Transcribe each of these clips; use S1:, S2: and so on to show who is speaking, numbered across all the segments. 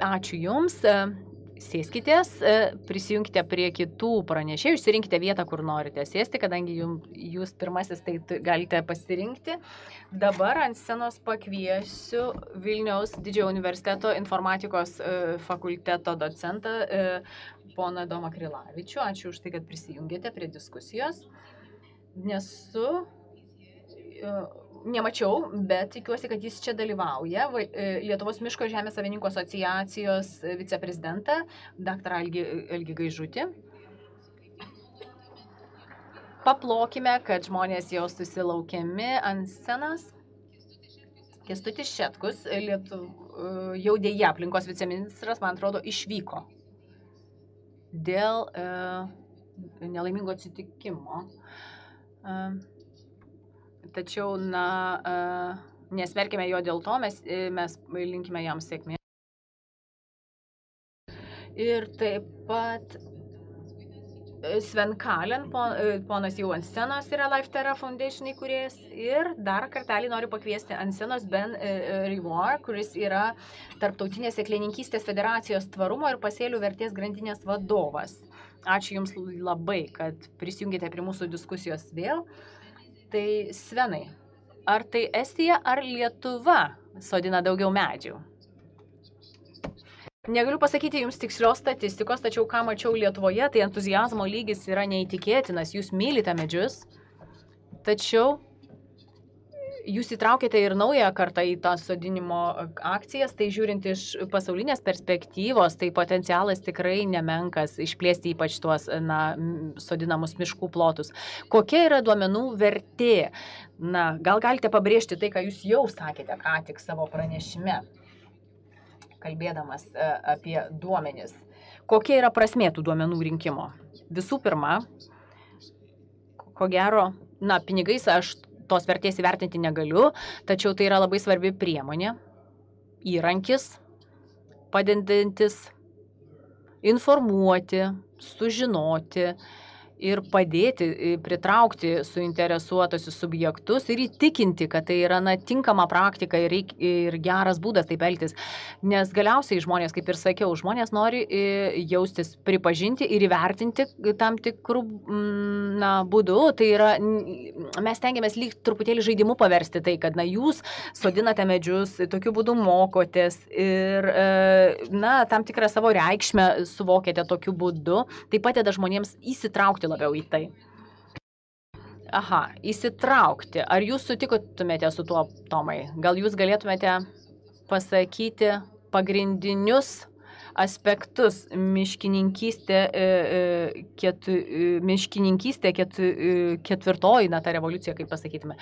S1: Ačiū Jums. Sėskitės, prisijungkite prie kitų pranešėjų, išsirinkite vietą, kur norite sėsti, kadangi Jūs pirmasis tai galite pasirinkti. Dabar ant scenos pakviesiu Vilniaus Didžiojo universiteto informatikos fakulteto docentą poną Domą Krilavičių. Ačiū už tai, kad prisijungėte prie diskusijos. Nemačiau, bet tikiuosi, kad jis čia dalyvauja. Lietuvos miško žemės savininkų asociacijos viceprezidentą, dr. Algį Gaižutį. Paplokime, kad žmonės jau susilaukiami ant scenos. Kęstutis Šetkus, jau dėja aplinkos viceministras, man atrodo, išvyko dėl nelaimingo atsitikimo. Tačiau, nesmerkime jo dėl to, mes linkime jam sėkmės. Ir taip pat Sven Kalen, ponas jau ant scenos yra LifeTerra Foundation įkūrėjas. Ir dar kartelį noriu pakviesti ant scenos Ben Rewar, kuris yra Tarptautinės sėklininkystės federacijos tvarumo ir pasėlių vertės grandinės vadovas. Ačiū Jums labai, kad prisijungėte prie mūsų diskusijos vėl. Tai Svenai, ar tai Estija ar Lietuva sodina daugiau medžių? Negaliu pasakyti Jums tikslios statistikos, tačiau ką mačiau Lietuvoje, tai entuziazmo lygis yra neįtikėtinas. Jūs mylite medžius, tačiau Jūs įtraukėte ir naują kartą į tą sodinimo akcijas, tai žiūrint iš pasaulinės perspektyvos, tai potencialas tikrai nemenkas išplėsti ypač tuos sodinamus miškų plotus. Kokia yra duomenų vertė? Gal galite pabrėžti tai, ką Jūs jau sakėte ką tik savo pranešime, kalbėdamas apie duomenis. Kokia yra prasmė tų duomenų rinkimo? Visų pirma, ko gero, pinigais aš tos vertės įvertinti negaliu, tačiau tai yra labai svarbi priemonė, įrankis, padedantis informuoti, sužinoti ir padėti pritraukti suinteresuotusius subjektus ir įtikinti, kad tai yra tinkama praktika ir geras būdas taip elgtis. Nes galiausiai žmonės, kaip ir sakiau, žmonės nori jaustis pripažinti ir įvertinti tam tikrų būdų. Tai yra, mes stengiamės lyg truputėlį žaidimu paversti tai, kad jūs sodinate medžius, tokiu būdu mokotės ir tam tikrą savo reikšmę suvokėte tokiu būdu. Tai padeda žmonėms įsitraukti labiau į tai. Įsitraukti. Ar Jūs sutikotumėte su tuo, Tomai? Gal Jūs galėtumėte pasakyti pagrindinius aspektus miškininkystė ketvirtoji, ta revoliucija, kaip pasakytume.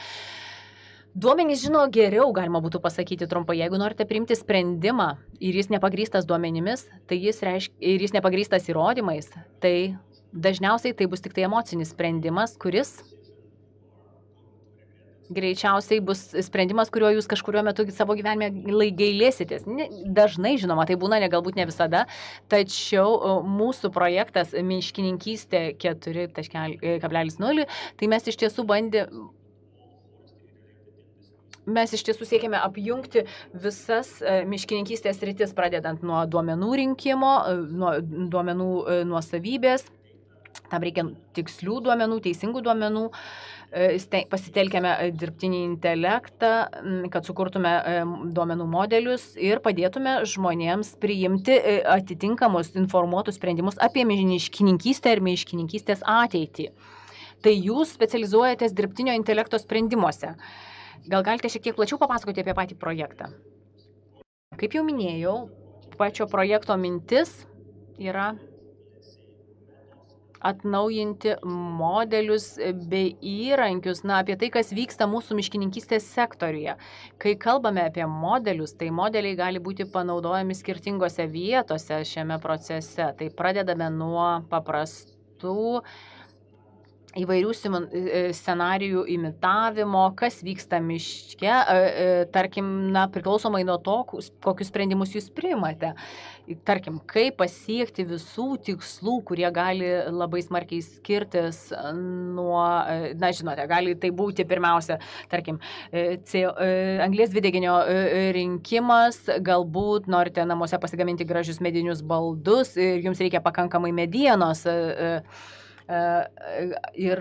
S1: Duomenys žino geriau, galima būtų pasakyti trumpai. Jeigu norite priimti sprendimą ir jis nepagrįstas duomenimis, tai ir jis nepagrįstas įrodymais, tai dažniausiai tai bus tik tai emocinis sprendimas, kuris greičiausiai bus sprendimas, kuriuo Jūs kažkuriuo metu savo gyvenime gailėsitės. Dažnai, žinoma, tai būna, galbūt ne visada, tačiau mūsų projektas miškininkystė 4.0, tai mes iš tiesų siekėme apjungti visas miškininkystės sritis, pradedant nuo duomenų rinkimo, nuo duomenų nuosavybės. Tam reikia tikslių duomenų, teisingų duomenų, pasitelkėme dirbtinį intelektą, kad sukurtume duomenų modelius ir padėtume žmonėms priimti atitinkamus informuotus sprendimus apie miškininkystę ir miškininkystės ateitį. Tai Jūs specializuojatės dirbtinio intelekto sprendimuose. Gal galite šiek tiek plačiau papasakoti apie patį projektą? Kaip jau minėjau, pačio projekto mintis yra atnaujinti modelius bei įrankius, apie tai, kas vyksta mūsų miškininkystės sektoriuje. Kai kalbame apie modelius, tai modeliai gali būti panaudojami skirtingose vietose šiame procese. Tai pradedame nuo paprastų įvairių scenarijų imitavimo, kas vyksta miške, tarkim, priklausomai nuo to, kokius sprendimus jūs priimate. Tarkim, kaip pasiekti visų tikslų, kurie gali labai smarkiai skirtis nuo, žinote, gali tai būti pirmiausia, tarkim, anglies dvideginio rinkimas, galbūt norite namuose pasigaminti gražius medinius baldus ir jums reikia pakankamai medienos. Ir,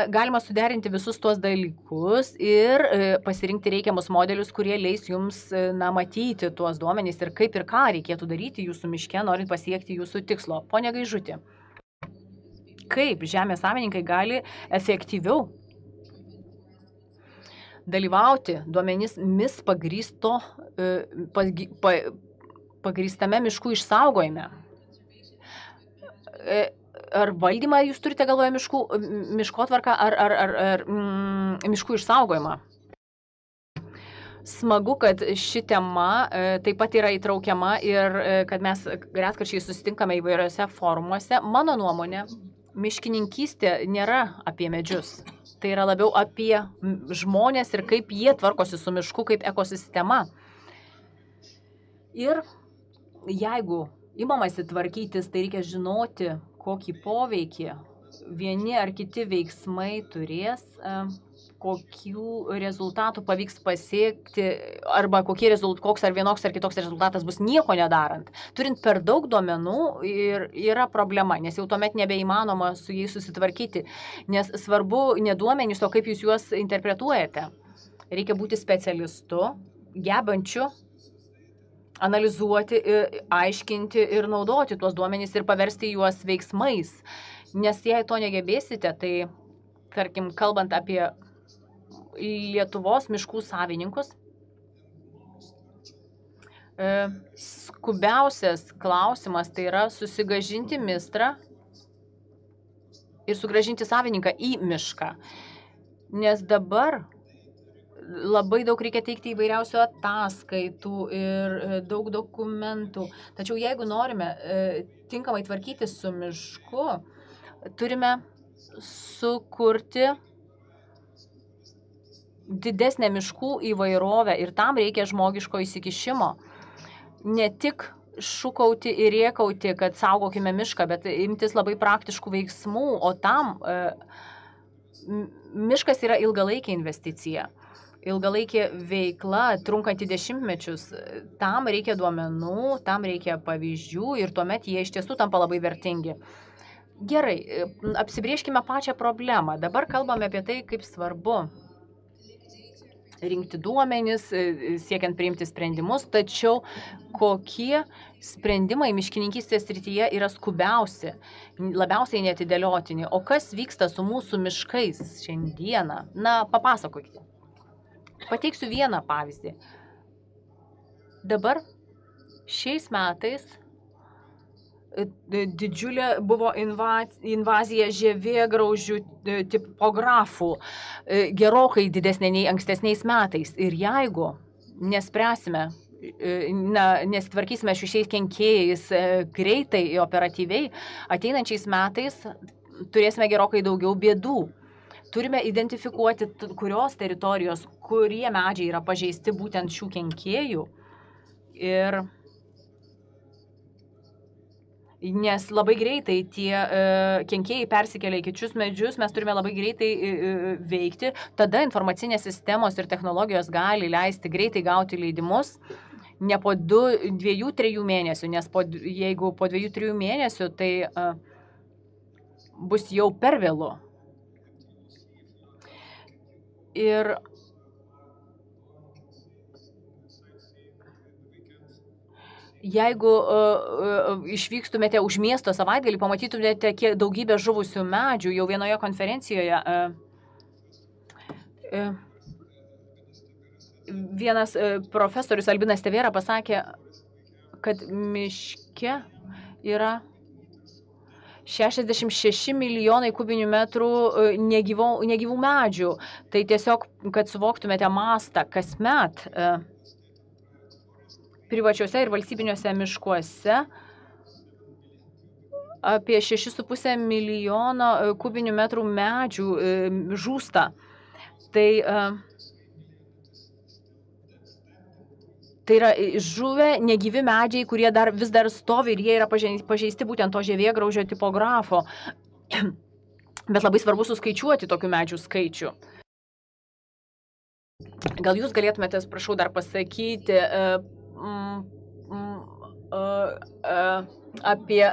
S1: galima suderinti visus tuos dalykus ir pasirinkti reikiamus modelius, kurie leis jums, matyti tuos duomenys ir kaip ir ką reikėtų daryti jūsų miške, norint pasiekti jūsų tikslo. Pone Gaižutė, kaip žemės savininkai gali efektyviau dalyvauti duomenimis pagrįstame miškų išsaugojime? Ar valdymą jūs turite galvoje miškotvarką ar miškų išsaugojimą? Smagu, kad ši tema taip pat yra įtraukiama ir kad mes retkarčiais susitinkame įvairiose forumuose. Mano nuomonė, miškininkystė nėra apie medžius. Tai yra labiau apie žmonės ir kaip jie tvarkosi su mišku, kaip ekosistema. Ir jeigu imamasi tvarkytis, tai reikia žinoti, kokį poveikį vieni ar kiti veiksmai turės, kokių rezultatų pavyks pasiekti, arba koks ar vienoks ar kitoks rezultatas bus nieko nedarant. Turint per daug duomenų yra problema, nes jau tuomet nebeįmanoma su jais susitvarkyti, nes svarbu ne duomenys, o kaip jūs juos interpretuojate. Reikia būti specialistu, gebančiu analizuoti, aiškinti ir naudoti tuos duomenys ir paversti juos veiksmais. Nes jei to negebėsite, tai, tarkim, kalbant apie Lietuvos miškų savininkus, skubiausias klausimas tai yra susigrąžinti mistrą ir sugrąžinti savininką į mišką. Nes dabar labai daug reikia teikti įvairiausių ataskaitų ir daug dokumentų. Tačiau jeigu norime tinkamai tvarkyti su mišku, turime sukurti didesnę miškų įvairovę ir tam reikia žmogiško įsikišimo. Ne tik šūkauti ir rėkauti, kad saugokime mišką, bet imtis labai praktiškų veiksmų, o tam miškas yra ilgalaikė investicija. Ilgalaikė veikla, trunkanti dešimtmečius, tam reikia duomenų, tam reikia pavyzdžių ir tuomet jie iš tiesų tampa labai vertingi. Gerai, apsibrėžkime pačią problemą. Dabar kalbame apie tai, kaip svarbu rinkti duomenis, siekiant priimti sprendimus, tačiau kokie sprendimai miškininkystės srityje yra skubiausi, labiausiai neatidėliotini, o kas vyksta su mūsų miškais šiandieną? Papasakokite. Pateiksiu vieną pavyzdį. Dabar šiais metais didžiulė buvo invazija žievėgraužių tipografų, gerokai didesnė nei ankstesniais metais. Ir jeigu nespręsime, nesitvarkysime šiais kenkėjais greitai ir operatyviai, ateinančiais metais turėsime gerokai daugiau bėdų. Turime identifikuoti, kurios teritorijos, kurie medžiai yra pažeisti būtent šių kenkėjų. Ir nes labai greitai tie kenkėjai persikelia į kitus medžius, mes turime labai greitai veikti. Tada informacinės sistemos ir technologijos gali leisti greitai gauti leidimus, ne po 2-3 mėnesių, nes jeigu po 2-3 mėnesių, tai bus jau per vėlu. Ir jeigu išvykstumėte už miesto savaitgalį, pamatytumėte daugybę žuvusių medžių. Jau vienoje konferencijoje vienas profesorius Albinas Tevera pasakė, kad miške yra 66 milijonai kubinių metrų negyvų medžių. Tai tiesiog, kad suvoktumėte mastą, kasmet privačiuose ir valstybiniuose miškuose apie 6,5 milijono kubinių metrų medžių žūsta. Tai yra žuvę negyvi medžiai, kurie vis dar stovi ir jie yra pažeisti būtent to žievėgraužio tipografo. Bet labai svarbu suskaičiuoti tokių medžių skaičių. Gal jūs galėtumėte, prašau, dar pasakyti apie,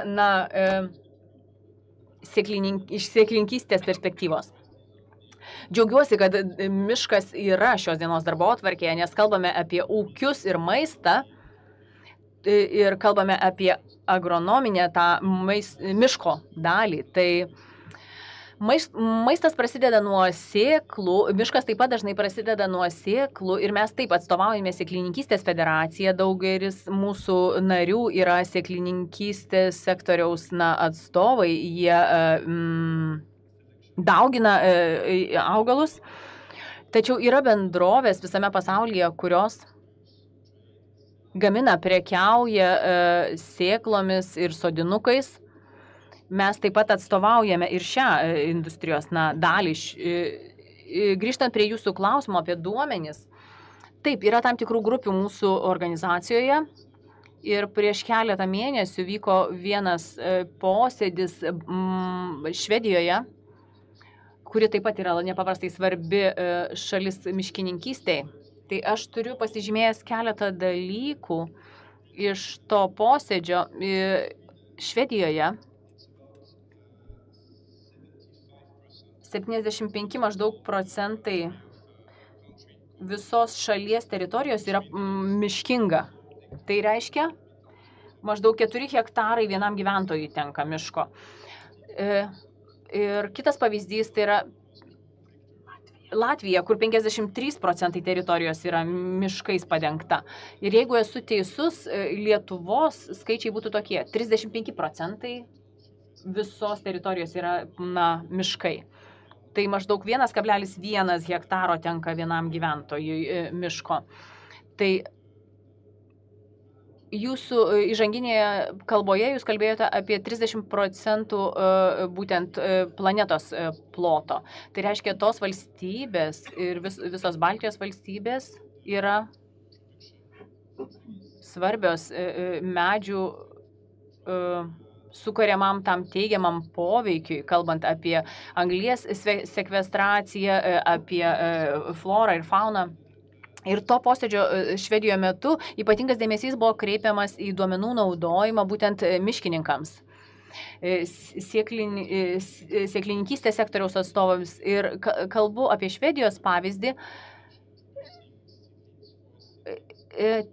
S1: iš sėklininkystės perspektyvos. Džiaugiuosi, kad miškas yra šios dienos darbotvarkėje, nes kalbame apie ūkius ir maistą ir kalbame apie agronominę tą miško dalį. Tai maistas prasideda nuo sėklų, miškas taip pat dažnai prasideda nuo sėklų ir mes taip atstovaujame Sėklininkystės federaciją, daugelis mūsų narių yra sėklininkystės sektoriaus atstovai, jie daugina augalus, tačiau yra bendrovės visame pasaulyje, kurios gamina, prekiauja sėklomis ir sodinukais. Mes taip pat atstovaujame ir šią industrijos dalį. Grįžtant prie jūsų klausimo apie duomenis, taip, yra tam tikrų grupių mūsų organizacijoje ir prieš keletą mėnesių vyko vienas posėdis Švedijoje, kuri taip pat yra nepaprastai svarbi šalis miškininkystėje. Tai aš turiu pasižymėjęs keletą dalykų iš to posėdžio Švedijoje. 75 maždaug procentai visos šalies teritorijos yra miškinga. Tai reiškia, maždaug 4 hektarai vienam gyventojui tenka miško. Ir kitas pavyzdys tai yra Latvija, kur 53 procentai teritorijos yra miškais padengta. Ir jeigu esu teisus, Lietuvos skaičiai būtų tokie. 35 procentai visos teritorijos yra miškai. Tai maždaug 1,1 hektaro tenka vienam gyventojui miško. Tai jūsų įžanginėje kalboje jūs kalbėjote apie 30 procentų būtent planetos ploto. Tai reiškia, tos valstybės ir visos Baltijos valstybės yra svarbios medžių sukuriamam tam teigiamam poveikiui, kalbant apie anglies sekvestraciją, apie florą ir fauną. Ir to posėdžio Švedijoje metu ypatingas dėmesys buvo kreipiamas į duomenų naudojimą būtent miškininkams, sėklininkystės sektoriaus atstovams. Ir kalbu apie Švedijos pavyzdį.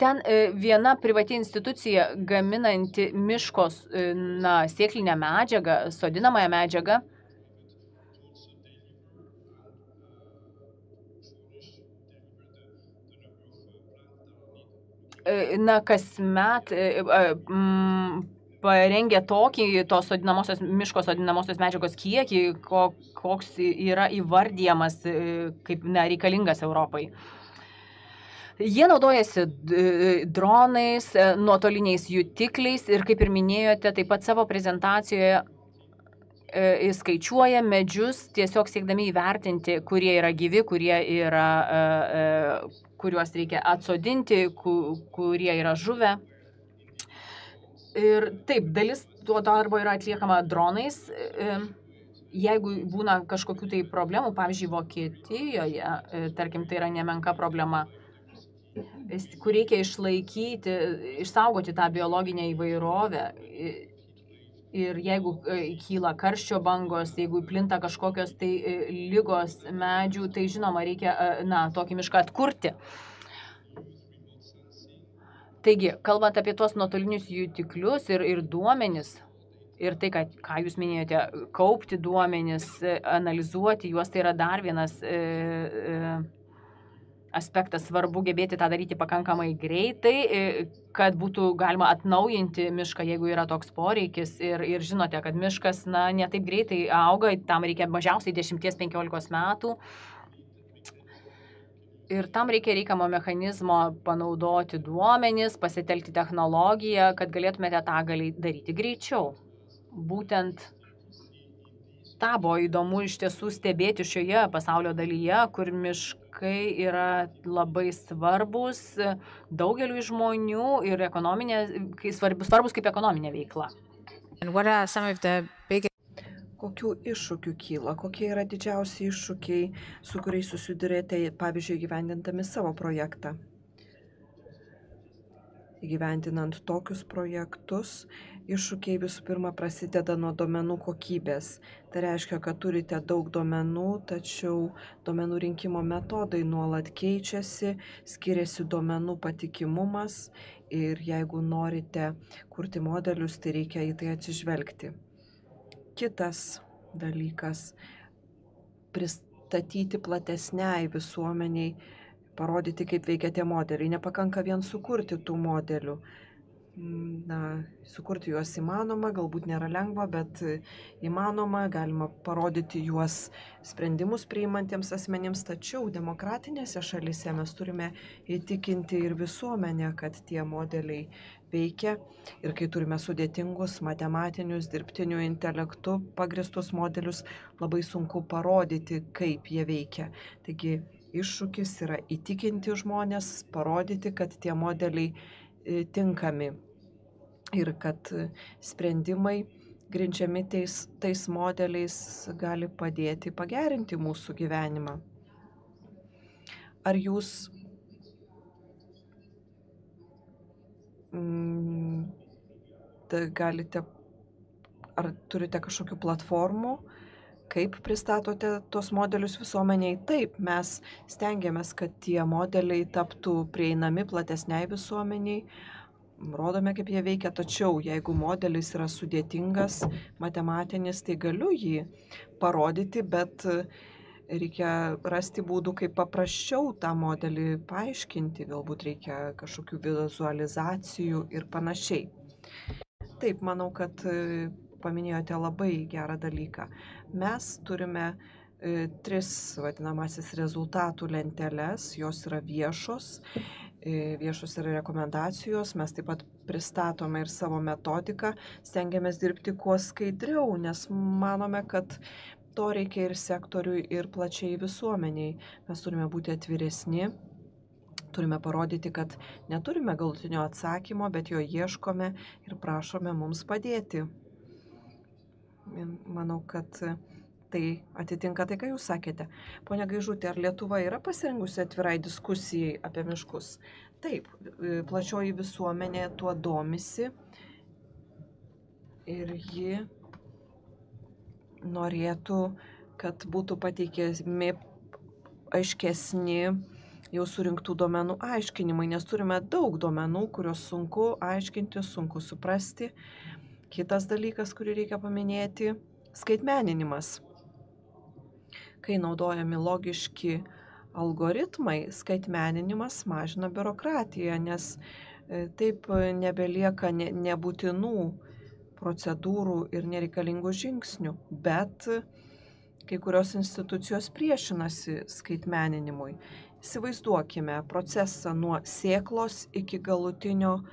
S1: Ten viena privati institucija gaminanti miškos sėklinę medžiagą, sodinamąją medžiagą, kasmet parengia tokį tos miško sodinamosios medžiagos kiekį, koks yra įvardyjamas kaip reikalingas Europai. Jie naudojasi dronais, nuotoliniais jutikliais ir, kaip ir minėjote, taip pat savo prezentacijoje skaičiuoja medžius, tiesiog siekdami įvertinti, kurie yra gyvi, kuriuos reikia atsodinti, kurie yra žuvę. Ir taip, dalis tuo darbo yra atliekama dronais. Jeigu būna kažkokių tai problemų, pavyzdžiui, Vokietijoje, tarkim, tai yra nemenka problema, kur reikia išsaugoti tą biologinę įvairovę. Ir jeigu kyla karščio bangos, jeigu plinta kažkokios tai ligos medžių, tai žinoma, reikia tokį mišką atkurti. Taigi, kalbant apie tuos nuotolinius jutiklius ir duomenis, ir tai, ką jūs minėjote, kaupti duomenis, analizuoti juos, tai yra dar vienas aspektas. Svarbu gebėti tą daryti pakankamai greitai, kad būtų galima atnaujinti mišką, jeigu yra toks poreikis. Ir žinote, kad miškas ne taip greitai auga, tam reikia mažiausiai 10-15 metų. Ir tam reikia reikiamo mechanizmo panaudoti duomenis, pasitelkti technologiją, kad galėtumėte tą daryti greičiau. būtent tą buvo įdomu iš tiesų stebėti šioje pasaulio dalyje, kur miškai yra labai svarbus daugeliu žmonių ir svarbus kaip ekonominė veikla.
S2: Kokių iššūkių kyla? Kokie yra didžiausi iššūkiai, su kuriais susidurėte, pavyzdžiui, gyvendindami savo projektą? Įgyvendinant tokius projektus, iššūkiai visų pirma prasideda nuo duomenų kokybės. Tai reiškia, kad turite daug duomenų, tačiau duomenų rinkimo metodai nuolat keičiasi, skiriasi duomenų patikimumas ir jeigu norite kurti modelius, tai reikia į tai atsižvelgti. Kitas dalykas - pristatyti platesniai visuomeniai, parodyti, kaip veikia tie modeliai. Nepakanka vien sukurti tų modelių. Sukurti juos įmanoma, galbūt nėra lengva, bet įmanoma, galima parodyti juos sprendimus priimantiems asmenims, tačiau demokratinėse šalyse mes turime įtikinti ir visuomenę, kad tie modeliai veikia ir kai turime sudėtingus matematinius, dirbtiniu intelektu pagristus modelius, labai sunku parodyti, kaip jie veikia. Taigi iššūkis yra įtikinti žmonės, parodyti, kad tie modeliai tinkami ir kad sprendimai grindžiami tais modeliais gali padėti pagerinti mūsų gyvenimą. Ar jūs ar turite kažkokių platformų, kaip pristatote tos modelius visuomeniai? Taip, mes stengiamės, kad tie modeliai taptų prieinami platesniai visuomeniai, rodome, kaip jie veikia, tačiau jeigu modelis yra sudėtingas, matematinis, tai galiu jį parodyti, bet reikia rasti būdų, kaip paprasčiau tą modelį paaiškinti, galbūt reikia kažkokių vizualizacijų ir panašiai. Taip, manau, kad paminėjote labai gerą dalyką. Mes turime 3 vadinamasis rezultatų lenteles, jos yra viešos yra rekomendacijos, mes taip pat pristatome ir savo metodiką, stengiamės dirbti kuo skaidriau, nes manome, kad to reikia ir sektoriui, ir plačiai visuomeniai. Mes turime būti atviresni, turime parodyti, kad neturime galutinio atsakymo, bet jo ieškome ir prašome mums padėti. Manau, kad tai atitinka tai, ką jūs sakėte. Pone Gaižutė, ar Lietuva yra pasirengusi atvirai diskusijai apie miškus? Taip, plačioji visuomenė tuo domisi ir ji norėtų, kad būtų pateikiami aiškesni jau surinktų duomenų aiškinimai, nes turime daug duomenų, kuriuos sunku aiškinti, sunku suprasti. Kitas dalykas, kurį reikia paminėti - skaitmeninimas. Kai naudojami logiški algoritmai, skaitmeninimas mažina biurokratiją, nes taip nebelieka nebūtinų procedūrų ir nereikalingų žingsnių, bet kai kurios institucijos priešinasi skaitmeninimui. Įsivaizduokime procesą nuo sėklos iki galutinio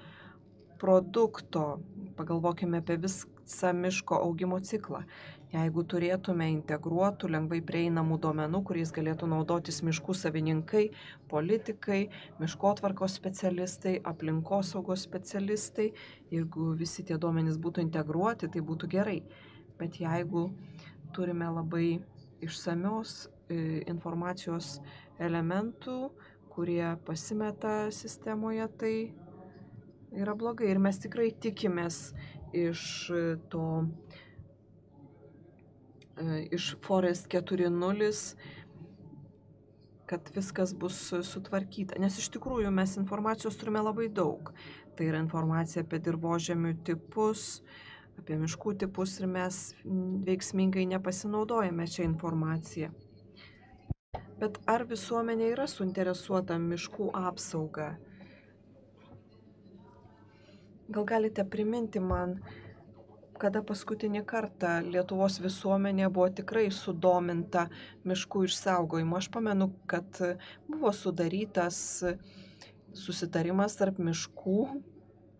S2: produkto. Pagalvokime apie visą miško augimo ciklą. Jeigu turėtume integruotų, lengvai prieinamų duomenų, kuriais galėtų naudotis miškų savininkai, politikai, miškotvarkos specialistai, aplinkosaugos specialistai, jeigu visi tie duomenys būtų integruoti, tai būtų gerai. Bet jeigu turime labai išsamios informacijos elementų, kurie pasimeta sistemoje, tai yra blogai. Ir mes tikrai tikimės iš Forest 4.0, kad viskas bus sutvarkyta. Nes iš tikrųjų mes informacijos turime labai daug. Tai yra informacija apie dirvožemių tipus, apie miškų tipus ir mes veiksmingai nepasinaudojame šią informaciją. Bet ar visuomenė yra suinteresuota miškų apsauga? Gal galite priminti man, kada paskutinį kartą Lietuvos visuomenė buvo tikrai sudominta miškų išsaugojimu? Aš pamenu, kad buvo sudarytas susitarimas tarp miškų,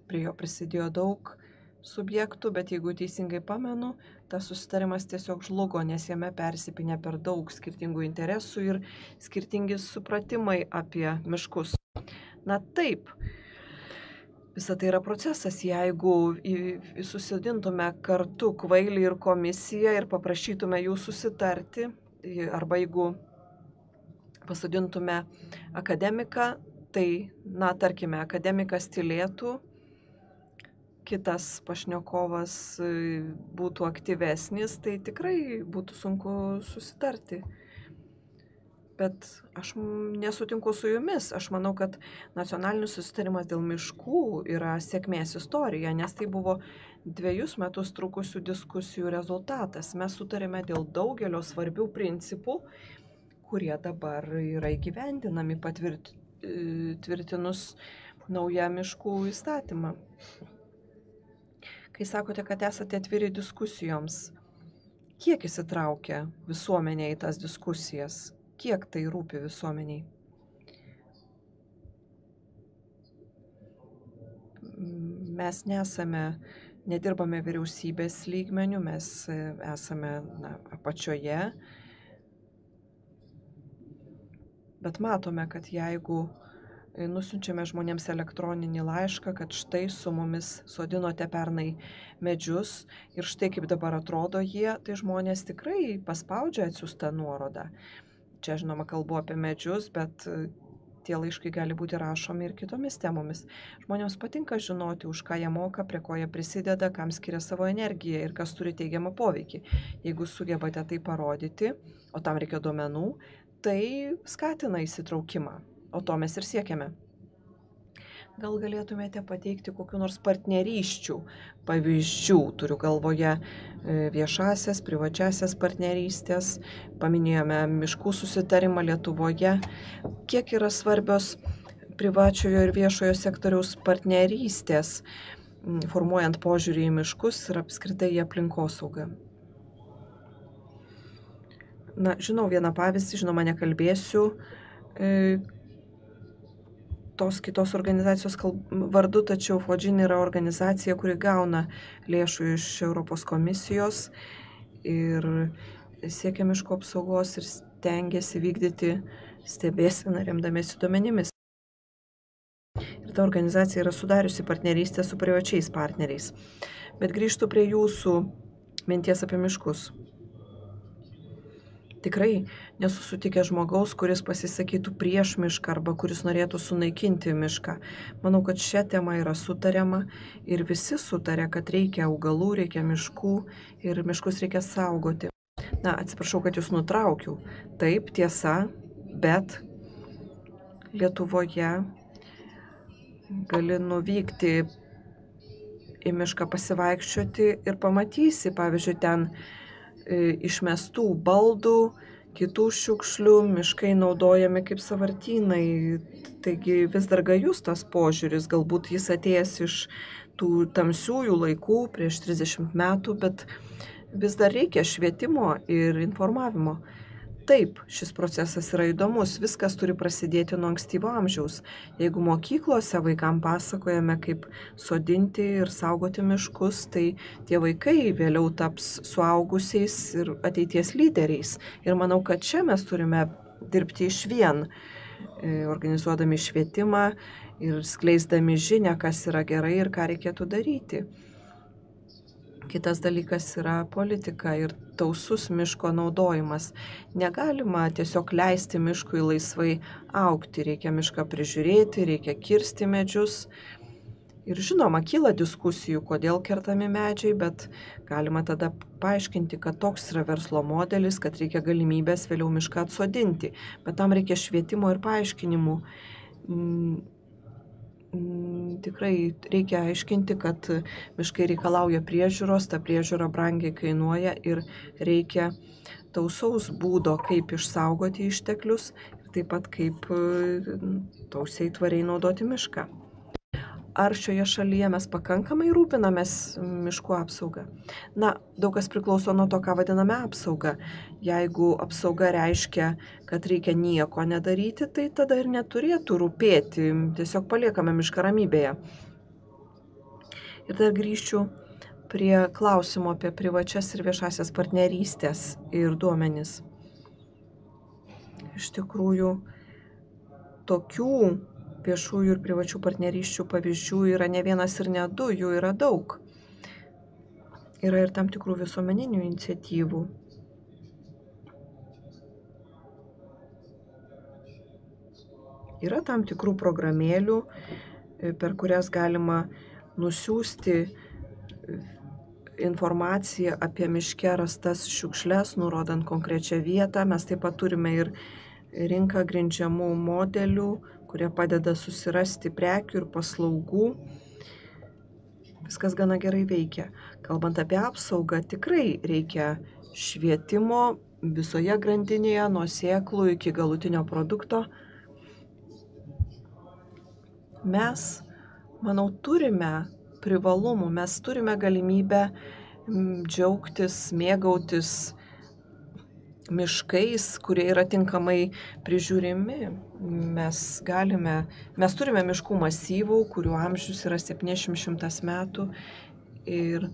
S2: prie jo prisidėjo daug subjektų, bet jeigu teisingai pamenu, tas susitarimas tiesiog žlugo, nes jame persipinę per daug skirtingų interesų ir skirtingi supratimai apie miškus. Na taip, visa tai yra procesas. Jeigu susidintume kartu Kvailį ir komisiją ir paprašytume jų susitarti, arba jeigu pasodintume akademiką, tai, na, tarkime, akademikas tylėtų, kitas pašnekovas būtų aktyvesnis, tai tikrai būtų sunku susitarti. Bet aš nesutinku su jumis. Aš manau, kad nacionalinis susitarimas dėl miškų yra sėkmės istorija, nes tai buvo 2 metus trukusių diskusijų rezultatas. Mes sutarėme dėl daugelio svarbių principų, kurie dabar yra įgyvendinami patvirtinus naują miškų įstatymą. Kai sakote, kad esate atviri diskusijoms, kiek įsitraukia visuomenė į tas diskusijas? Kiek tai rūpi visuomeniai? Mes nedirbame vyriausybės lygmenių, mes esame apačioje, bet matome, kad jeigu nusiunčiame žmonėms elektroninį laišką, kad štai su mumis sodinote pernai medžius ir štai kaip dabar atrodo jie, tai žmonės tikrai paspaudžia atsiųstą nuorodą. Čia, žinoma, kalbu apie medžius, bet tie laiškai gali būti rašomi ir kitomis temomis. Žmonėms patinka žinoti, už ką jie moka, prie ko jie prisideda, kam skiria savo energiją ir kas turi teigiamą poveikį. Jeigu sugebate tai parodyti, o tam reikia duomenų, tai skatina įsitraukimą. O to mes ir siekiame. Gal galėtumėte pateikti kokių nors partnerysčių pavyzdžių, turiu galvoje viešasias, privačiasias partnerystės, paminėjome miškų susitarimą Lietuvoje. Kiek yra svarbios privačiojo ir viešojo sektoriaus partnerystės, formuojant požiūrį į miškus ir apskritai į aplinkosaugą? Na, žinau vieną pavyzdį, žinoma, nekalbėsiu tos kitos organizacijos vardu, tačiau Fodžin yra organizacija, kuri gauna lėšų iš Europos komisijos ir siekia miško apsaugos ir stengiasi vykdyti stebėseną remdamiesi duomenimis. Ir ta organizacija yra sudariusi partnerystę su privačiais partneriais. Bet grįžtu prie jūsų minties apie miškus. Tikrai nesu sutikęs žmogaus, kuris pasisakytų prieš mišką arba kuris norėtų sunaikinti mišką. Manau, kad šią temą yra sutariama ir visi sutarė, kad reikia augalų, reikia miškų ir miškus reikia saugoti. Na, atsiprašau, kad jūs nutraukiau. Taip, tiesa, bet Lietuvoje gali nuvykti į mišką pasivaikščioti ir pamatysi, pavyzdžiui, ten išmestų baldų, kitų šiukšlių, miškai naudojami kaip sąvartynai. Taigi vis dar gajus tas požiūris, galbūt jis atėjęs iš tų tamsiųjų laikų prieš 30 metų, bet vis dar reikia švietimo ir informavimo. Taip, šis procesas yra įdomus, viskas turi prasidėti nuo ankstyvo amžiaus. Jeigu mokyklose vaikams pasakojame, kaip sodinti ir saugoti miškus, tai tie vaikai vėliau taps suaugusiais ir ateities lyderiais. Ir manau, kad čia mes turime dirbti išvien, organizuodami švietimą ir skleisdami žinią, kas yra gerai ir ką reikėtų daryti. Kitas dalykas yra politika ir tausus miško naudojimas. Negalima tiesiog leisti miškui laisvai augti. Reikia mišką prižiūrėti, reikia kirsti medžius. Ir žinoma, kyla diskusijų, kodėl kertami medžiai, bet galima tada paaiškinti, kad toks yra verslo modelis, kad reikia galimybės vėliau mišką atsodinti. Bet tam reikia švietimo ir paaiškinimų. Tikrai reikia aiškinti, kad miškai reikalauja priežiūros, ta priežiūra brangiai kainuoja ir reikia tausaus būdo, kaip išsaugoti išteklius ir taip pat kaip tausiai tvariai naudoti mišką. Ar šioje šalyje mes pakankamai rūpinamės miškų apsaugą? Na, daug kas priklauso nuo to, ką vadiname apsauga. Jeigu apsauga reiškia, kad reikia nieko nedaryti, tai tada ir neturėtų rūpėti, tiesiog paliekame mišką ramybėje. Ir dar grįžčiau prie klausimo apie privačias ir viešasias partnerystės ir duomenis. Iš tikrųjų, tokių viešųjų ir privačių partnerysčių pavyzdžių yra ne vienas ir ne du, jų yra daug. Yra ir tam tikrų visuomeninių iniciatyvų. Yra tam tikrų programėlių, per kurias galima nusiųsti informaciją apie miške rastas šiukšles, nurodant konkrečią vietą. Mes taip pat turime ir rinką grindžiamų modelių, kurie padeda susirasti prekių ir paslaugų. Viskas gana gerai veikia. Kalbant apie apsaugą, tikrai reikia švietimo visoje grandinėje, nuo sėklų iki galutinio produkto. Mes, manau, turime privalumų, mes turime galimybę džiaugtis, mėgautis miškais, kurie yra tinkamai prižiūrimi. Mes turime miškų masyvų, kurių amžius yra 700 metų. Ir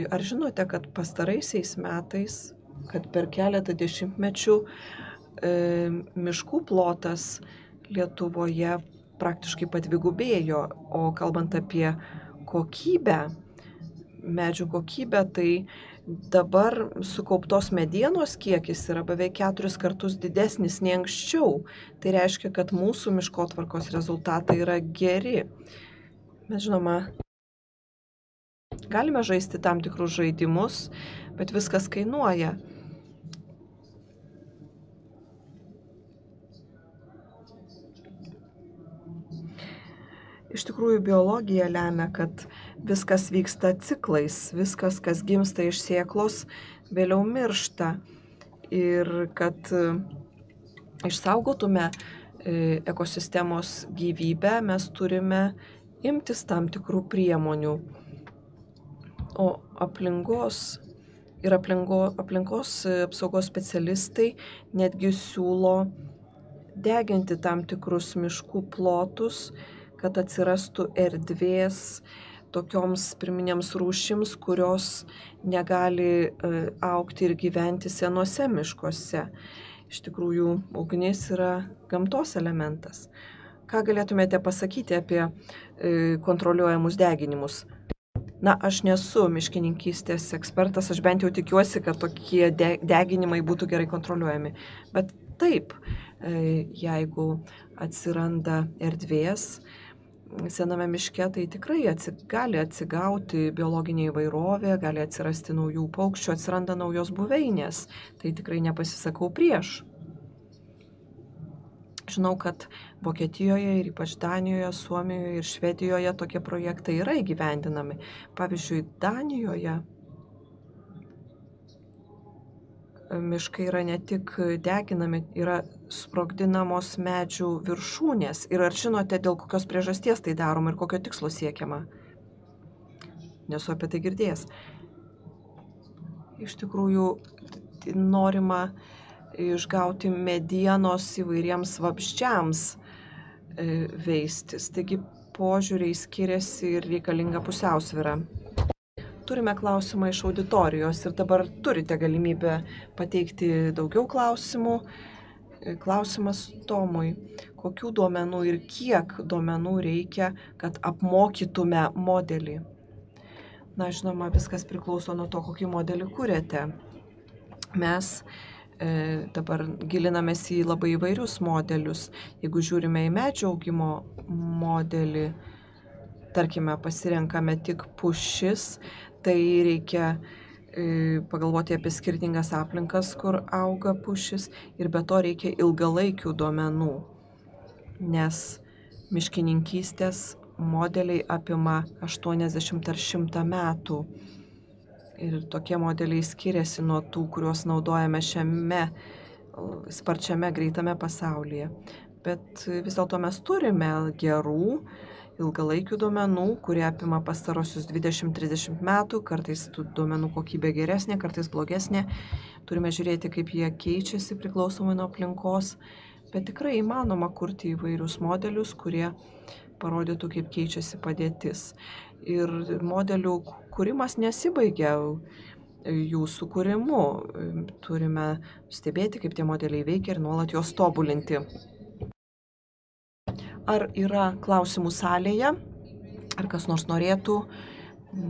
S2: ar žinote, kad pastaraisiais metais, kad per keletą dešimtmečių miškų plotas Lietuvoje praktiškai padvigubėjo, o kalbant apie kokybę, medžių kokybę, tai dabar sukauptos medienos kiekis yra beveik 4 kartus didesnis nei anksčiau. Tai reiškia, kad mūsų miškotvarkos rezultatai yra geri. Mes žinoma, galime žaisti tam tikrus žaidimus, bet viskas kainuoja. Iš tikrųjų, biologija lemia, kad viskas vyksta ciklais, viskas, kas gimsta iš sėklos, vėliau miršta. Ir kad išsaugotume ekosistemos gyvybę, mes turime imtis tam tikrų priemonių. O aplinkos apsaugos specialistai netgi siūlo deginti tam tikrus miškų plotus, kad atsirastų erdvės tokioms pirminėms rūšims, kurios negali augti ir gyventi senuose miškuose. Iš tikrųjų, ugnis yra gamtos elementas. Ką galėtumėte pasakyti apie kontroliuojamus deginimus? Na, aš nesu miškininkystės ekspertas, aš bent jau tikiuosi, kad tokie deginimai būtų gerai kontroliuojami. Bet taip, jeigu atsiranda erdvės sename miške, tai tikrai gali atsigauti biologinė įvairovė, gali atsirasti naujų paukščių, atsiranda naujos buveinės. Tai tikrai nepasisakau prieš. Žinau, kad Vokietijoje ir ypač Danijoje, Suomijoje ir Švedijoje tokie projektai yra įgyvendinami. Pavyzdžiui, Danijoje miškai yra ne tik deginami, yra sprogdinamos medžių viršūnės. Ir ar žinote, dėl kokios priežasties tai daroma ir kokio tikslo siekiama? Nesu apie tai girdėjęs. Iš tikrųjų, norima išgauti medienos įvairiems vabzdžiams veistis. Taigi požiūriai skiriasi ir reikalinga pusiausvyra. Turime klausimą iš auditorijos ir dabar turite galimybę pateikti daugiau klausimų. Klausimas Tomui. Kokių duomenų ir kiek duomenų reikia, kad apmokytume modelį? Na, žinoma, viskas priklauso nuo to, kokį modelį kuriate. Mes dabar gilinamės į labai įvairius modelius. Jeigu žiūrime į medžio augimo modelį, tarkime, pasirenkame tik pušis, tai reikia pagalvoti apie skirtingas aplinkas, kur auga pušis, ir be to reikia ilgalaikių duomenų, nes miškininkystės modeliai apima 80 ar 100 metų. Ir tokie modeliai skiriasi nuo tų, kuriuos naudojame šiame sparčiame, greitame pasaulyje. Bet vis dėlto mes turime gerų, ilgalaikių duomenų, kurie apima pastarosius 20-30 metų, kartais tų duomenų kokybė geresnė, kartais blogesnė. Turime žiūrėti, kaip jie keičiasi priklausomai nuo aplinkos. Bet tikrai įmanoma kurti įvairius modelius, kurie parodytų, kaip keičiasi padėtis. Ir modelių kūrimas nesibaigia jų sukūrimu. Turime stebėti, kaip tie modeliai veikia ir nuolat juos tobulinti. Ar yra klausimų salėje? Ar kas nors norėtų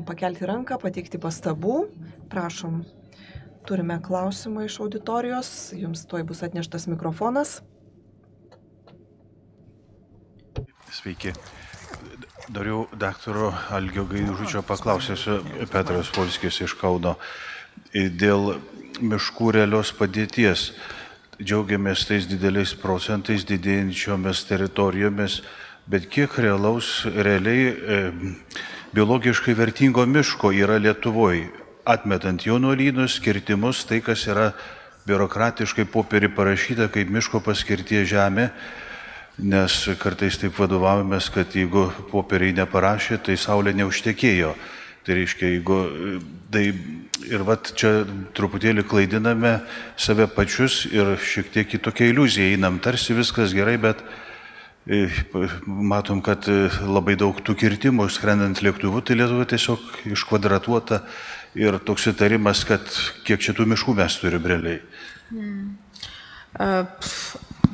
S2: pakelti ranką, pateikti pastabų? Prašom. Turime klausimą iš auditorijos. Jums tuoj bus atneštas mikrofonas.
S3: Sveiki. Dariau daktaro Algio Gaižučio paklausėsiu, Petras Polskis iš Kauno, dėl miškų realios padėties. Džiaugiamės tais dideliais procentais didėjančiomis teritorijomis, bet kiek realiai biologiškai vertingo miško yra Lietuvoje, atmetant jaunuolynus, kirtimus, tai kas yra biurokratiškai popierį parašyta kaip miško paskirties žemė, nes kartais taip vadovavomės, kad jeigu popieriai neparašė, tai saulė neužtekėjo. Tai reiškia, ir vat čia truputėlį klaidiname save pačius ir šiek tiek į tokią iliuziją einam, tarsi viskas gerai, bet matom, kad labai daug tų kirtimų skrendant lėktuvu, tai Lietuva tiesiog iškvadratuota ir toks įtarimas, kad kiek čia tų miškų mes turime realiai.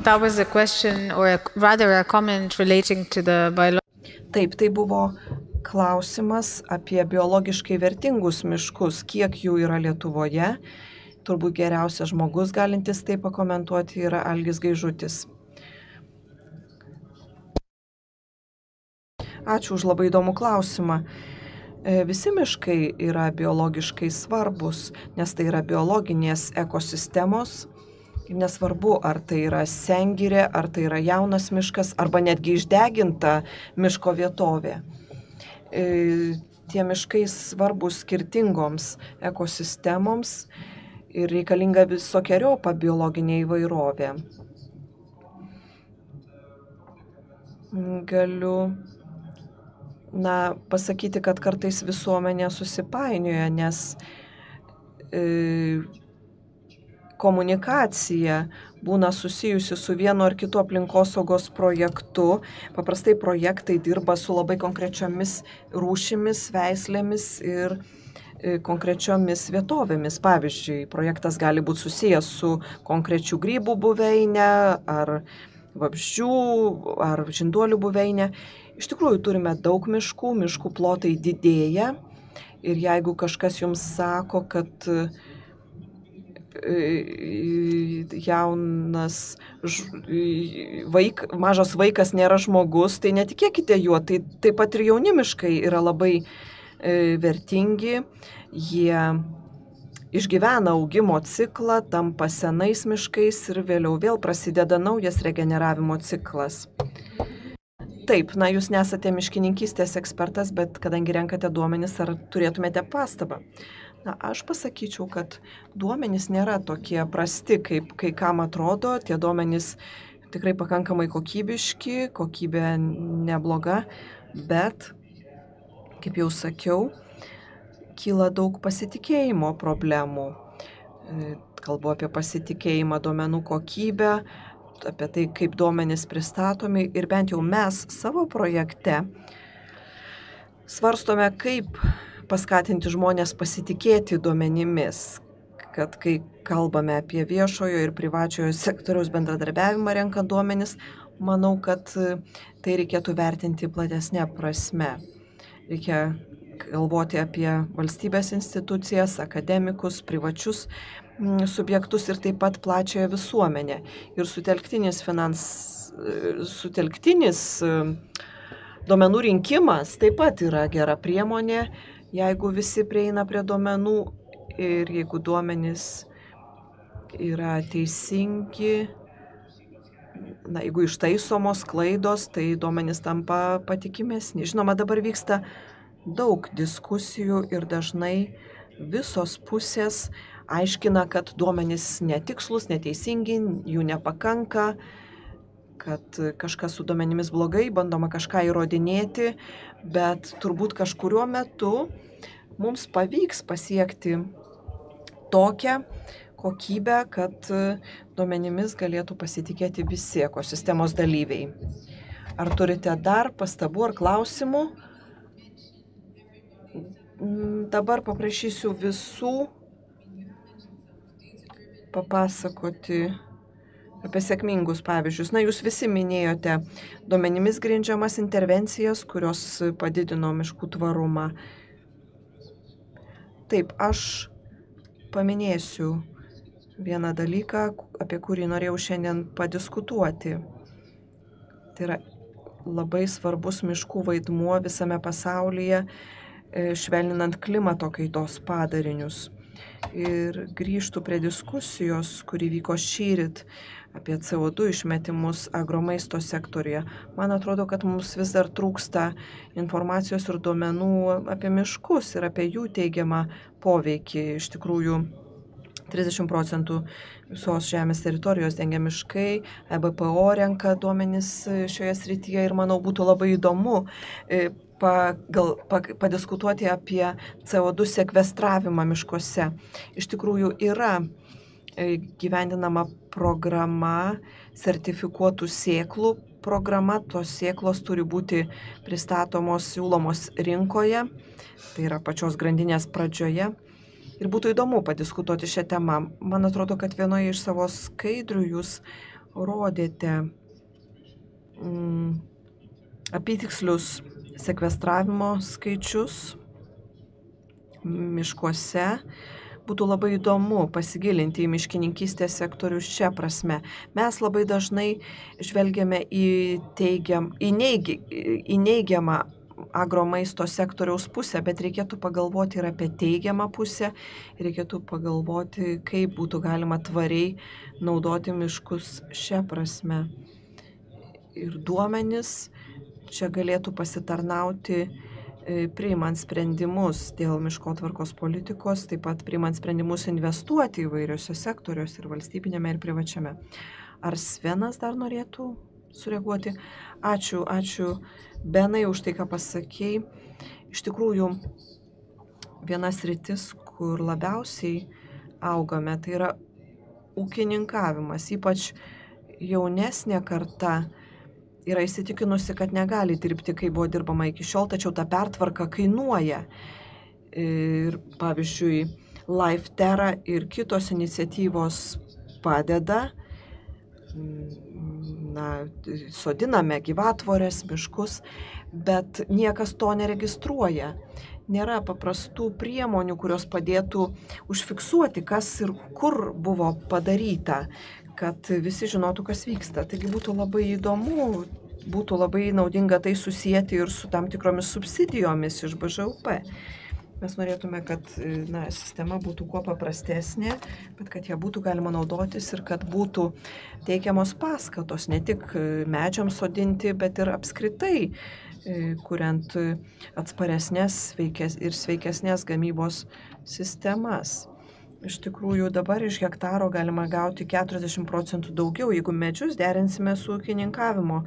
S4: That was a question or rather a comment relating to the
S2: Taip, tai buvo klausimas apie biologiškai vertingus miškus, kiek jų yra Lietuvoje. Turbūt geriausias žmogus galintis tai pakomentuoti yra Algis Gaižutis. Ačiū už labai įdomų klausimą. Visi miškai yra biologiškai svarbus, nes tai yra biologinės ekosistemos. Ir nesvarbu, ar tai yra sengirė, ar tai yra jaunas miškas, arba netgi išdeginta miško vietovė. Tie miškai svarbus skirtingoms ekosistemoms ir reikalinga visokeriopą biologinė įvairovė. Galiu pasakyti, kad kartais visuomenė susipainioja, nes komunikacija būna susijusi su vienu ar kitu aplinkosaugos projektu. Paprastai projektai dirba su labai konkrečiomis rūšimis, veislėmis ir konkrečiomis vietovėmis. Pavyzdžiui, projektas gali būti susijęs su konkrečių grybų buveinė, ar vabzdžių, ar žinduolių buveinė. Iš tikrųjų, turime daug miškų, miškų plotai didėja. Ir jeigu kažkas jums sako, kad mažas vaikas nėra žmogus, tai netikėkite juo. Tai taip pat ir jauni miškai yra labai vertingi. Jie išgyvena augimo ciklą, tampa senais miškais ir vėliau vėl prasideda naujas regeneravimo ciklas. Taip, jūs nesate miškininkystės ekspertas, bet kadangi renkate duomenis, ar turėtumėte pastabą? Aš pasakyčiau, kad duomenys nėra tokie prasti, kaip kai kam atrodo. Tie duomenys tikrai pakankamai kokybiški, kokybė nebloga, bet, kaip jau sakiau, kyla daug pasitikėjimo problemų. Kalbu apie pasitikėjimą duomenų kokybę, apie tai, kaip duomenys pristatomi ir bent jau mes savo projekte svarstome, kaip paskatinti žmonės pasitikėti duomenimis, kad kai kalbame apie viešojo ir privačiojo sektoriaus bendradarbiavimą renkant duomenis, manau, kad tai reikėtų vertinti platesnė prasme. Reikia galvoti apie valstybės institucijas, akademikus, privačius subjektus ir taip pat plačiąją visuomenę. Ir sutelktinis duomenų rinkimas taip pat yra gera priemonė, jeigu visi prieina prie duomenų ir jeigu duomenys yra teisingi, jeigu ištaisomos klaidos, tai duomenys tampa patikimesni. Žinoma, dabar vyksta daug diskusijų ir dažnai visos pusės aiškina, kad duomenys netikslus, neteisingi, jų nepakanka, kad kažkas su duomenimis blogai, bandoma kažką įrodinėti, bet turbūt kažkuriuo metu mums pavyks pasiekti tokią kokybę, kad duomenimis galėtų pasitikėti visi ekosistemos dalyviai. Ar turite dar pastabų ar klausimų? Dabar paprašysiu visų papasakoti apie sėkmingus pavyzdžius. Na, jūs visi minėjote duomenimis grindžiamas intervencijas, kurios padidino miškų tvarumą. Taip, aš paminėsiu vieną dalyką, apie kurį norėjau šiandien padiskutuoti. Tai yra labai svarbus miškų vaidmuo visame pasaulyje, švelninant klimato kaitos padarinius. Ir grįžtų prie diskusijos, kuri vyko šįryt apie CO2 išmetimus agromaisto sektorija. Man atrodo, kad mums vis dar trūksta informacijos ir duomenų apie miškus ir apie jų teigiamą poveikį. Iš tikrųjų, 30% visos žemės teritorijos dengia miškai, EBPO renka duomenis šioje srityje ir manau būtų labai įdomu padiskutuoti apie CO2 sekvestravimą miškuose. Iš tikrųjų yra gyvendinama programa, sertifikuotų sėklų programa, tos sėklos turi būti pristatomos, siūlomos rinkoje, tai yra pačios grandinės pradžioje. Ir būtų įdomu padiskutuoti šią temą. Man atrodo, kad vienoje iš savo skaidrių jūs rodėte apytikslius sekvestravimo skaičius miškuose. Būtų labai įdomu pasigilinti į miškininkystės sektorių šią prasme. Mes labai dažnai žvelgiame į neigiamą agromaisto sektoriaus pusę, bet reikėtų pagalvoti ir apie teigiamą pusę, reikėtų pagalvoti, kaip būtų galima tvariai naudoti miškus šią prasme. Ir duomenys čia galėtų pasitarnauti priimant sprendimus dėl miškotvarkos politikos, taip pat priimant sprendimus investuoti įvairiuose sektoriuose ir valstybinėme ir privačiame. Ar Svenas dar norėtų sureaguoti? Ačiū Benai už tai, ką pasakei. Iš tikrųjų, viena sritis, kur labiausiai augame, tai yra ūkininkavimas, ypač jaunesnė karta yra įsitikinusi, kad negali dirbti, kaip buvo dirbama iki šiol, tačiau ta pertvarka kainuoja. Ir pavyzdžiui, LifeTerra ir kitos iniciatyvos padeda, sodiname gyvatvorės, miškus, bet niekas to neregistruoja. Nėra paprastų priemonių, kurios padėtų užfiksuoti, kas ir kur buvo padaryta, kad visi žinotų, kas vyksta. Taigi būtų labai įdomu, būtų labai naudinga tai susijęti ir su tam tikromis subsidijomis iš BŽUP. Mes norėtume, kad sistema būtų kuo paprastesnė, bet kad ją būtų galima naudotis ir kad būtų teikiamos paskatos ne tik medžiams sodinti, bet ir apskritai, kuriant atsparesnės ir sveikesnės gamybos sistemas. Iš tikrųjų, dabar iš hektaro galima gauti 40% daugiau, jeigu medžius derinsime su ūkininkavimo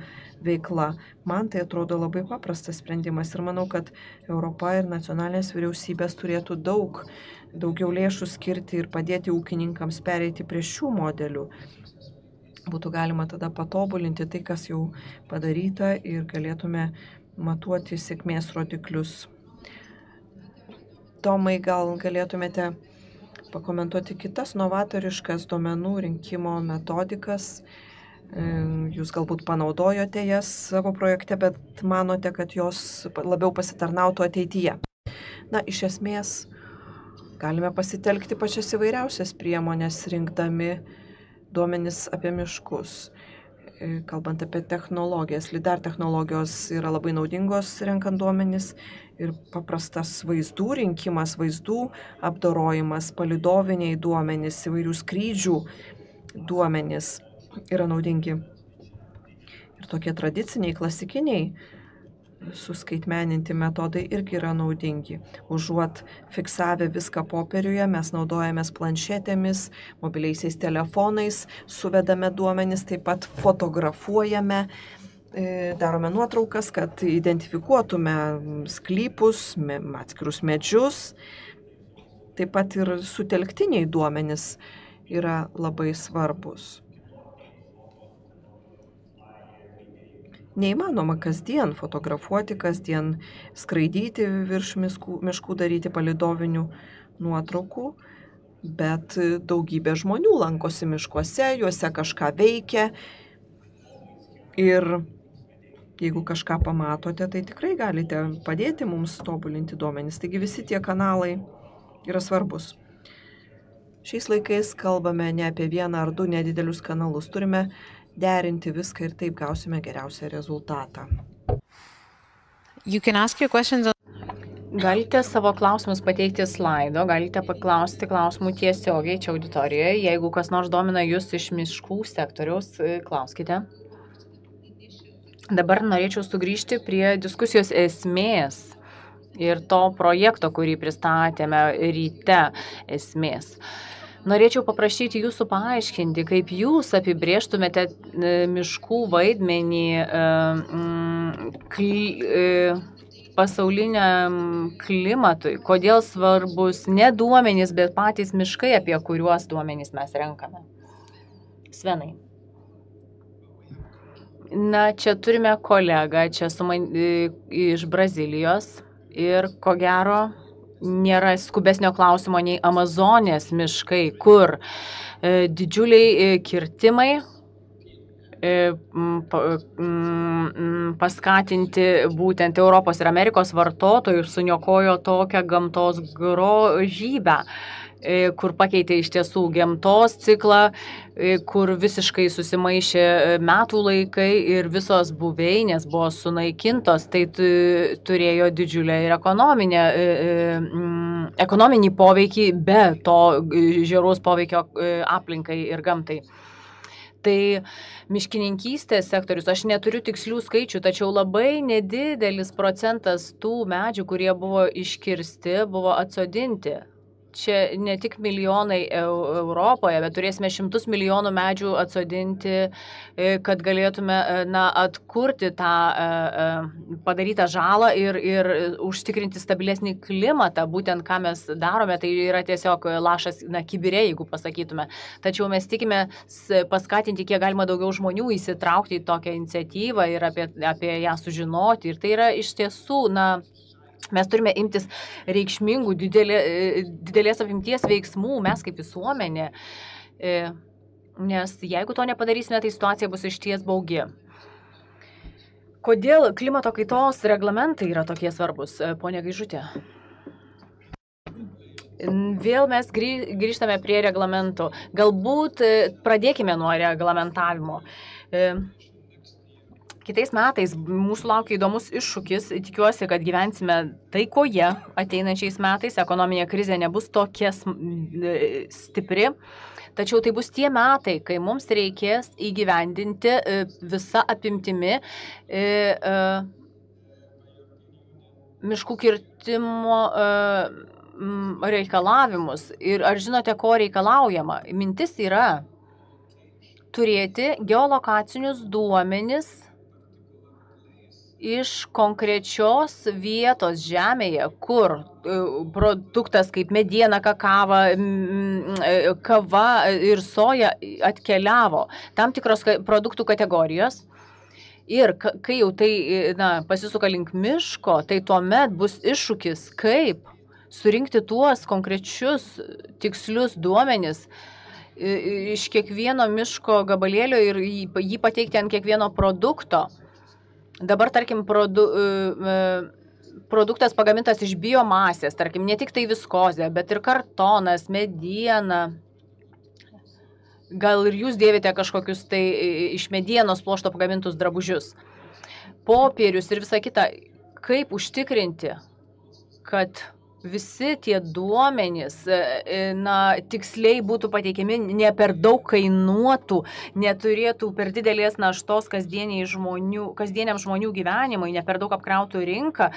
S2: veikla. Man tai atrodo labai paprastas sprendimas ir manau, kad Europa ir nacionalinės vyriausybės turėtų daugiau lėšų skirti ir padėti ūkininkams pereiti prie šių modelių. Būtų galima tada patobulinti tai, kas jau padaryta ir galėtume matuoti sėkmės rodiklius. Tomai, gal galėtumėte pakomentuoti kitas novatoriškas duomenų rinkimo metodikas. Jūs galbūt panaudojote jas savo projekte, bet manote, kad jos labiau pasitarnautų ateityje. Iš esmės, galime pasitelkti pačias įvairiausias priemonės rinkdami duomenis apie miškus. Kalbant apie technologijas, LIDAR technologijos yra labai naudingos renkant duomenis ir paprastas vaizdų rinkimas, vaizdų apdorojimas, palydoviniai duomenys, įvairių skrydžių duomenys yra naudingi. Ir tokie tradiciniai, klasikiniai suskaitmeninti metodai irgi yra naudingi. Užuot fiksavę viską popieriuje, mes naudojamės planšetėmis, mobiliaisiais telefonais, suvedame duomenis, taip pat fotografuojame, darome nuotraukas, kad identifikuotume sklypus, atskirus medžius, taip pat ir sutelktiniai duomenys yra labai svarbus. Neįmanoma kasdien fotografuoti, kasdien skraidyti virš miškų, daryti palydovinių nuotraukų, bet daugybė žmonių lankosi miškuose, juose kažką veikia ir jeigu kažką pamatote, tai tikrai galite padėti mums tobulinti duomenis. Taigi visi tie kanalai yra svarbus. Šiais laikais kalbame ne apie vieną ar du nedidelius kanalus, turime derinti viską ir taip gausime geriausią rezultatą.
S4: You can ask your questions on
S1: Galite savo klausimus pateikti slaido, galite paklausti klausimų tiesiogiai čia auditorijoje. Jeigu kas nors domina jūs iš miškų sektoriaus, klauskite. Dabar norėčiau sugrįžti prie diskusijos esmės ir to projekto, kurį pristatėme ryte esmės. Norėčiau paprašyti jūsų paaiškinti, kaip jūs apibrėžtumėte miškų vaidmenį pasauliniam klimatui, kodėl svarbus ne duomenys, bet patys miškai, apie kuriuos duomenys mes renkame. Svenai. Na, čia turime kolegą, čia iš Brazilijos ir ko gero nėra skubesnio klausimo nei Amazonės miškai, kur didžiuliai kirtimai paskatinti būtent Europos ir Amerikos vartotojų suniokojo tokią gamtos grožybę, kur pakeitė iš tiesų gamtos ciklą, kur visiškai susimaišė metų laikai ir visos buveinės buvo sunaikintos, tai turėjo didžiulę ir ekonominį poveikį be to žiauraus poveikio aplinkai ir gamtai. Tai miškininkystės sektorius, aš neturiu tikslių skaičių, tačiau labai nedidelis procentas tų medžių, kurie buvo iškirsti, buvo atsodinti. Čia ne tik milijonai Europoje, bet turėsime šimtus milijonų medžių atsodinti, kad galėtume atkurti tą padarytą žalą ir užtikrinti stabilesnį klimatą. Būtent ką mes darome, tai yra tiesiog lašas kibire, jeigu pasakytume. Tačiau mes tikime paskatinti kiek galima daugiau žmonių įsitraukti į tokią iniciatyvą ir apie ją sužinoti. Ir tai yra iš tiesų, mes turime imtis reikšmingų, didelės apimties veiksmų, mes kaip visuomenė, nes jeigu to nepadarysime, tai situacija bus išties baugi. Kodėl klimato kaitos reglamentai yra tokie svarbus, ponia Gaižutė? Vėl mes grįžtame prie reglamentų. Galbūt pradėkime nuo reglamentavimo. Kitais metais mūsų laukia įdomus iššūkis, tikiuosi, kad gyvensime taikoje ateinančiais metais, ekonominė krizė nebus tokia stipri, tačiau tai bus tie metai, kai mums reikės įgyvendinti visą apimtimi miškų kirtimo reikalavimus. Ir ar žinote, ko reikalaujama? Mintis yra turėti geolokacinius duomenis iš konkrečios vietos žemėje, kur produktas kaip mediena, kakava, kava ir soja atkeliavo, tam tikros produktų kategorijos. Ir kai jau tai pasisuka link miško, tai tuomet bus iššūkis, kaip surinkti tuos konkrečius tikslius duomenis iš kiekvieno miško gabalėlio ir jį pateikti ant kiekvieno produkto. Dabar, tarkim, produktas pagamintas iš biomasės, tarkim, ne tik tai viskozė, bet ir kartonas, mediena. Gal ir jūs dėvite kažkokius tai iš medienos pluošto pagamintus drabužius, popierius ir visa kita. Kaip užtikrinti, kad visi tie duomenys tiksliai būtų pateikiami, ne per daug kainuotų, neturėtų per didelės naštos kasdieniam žmonių gyvenimui, ne per daug apkrautų rinką.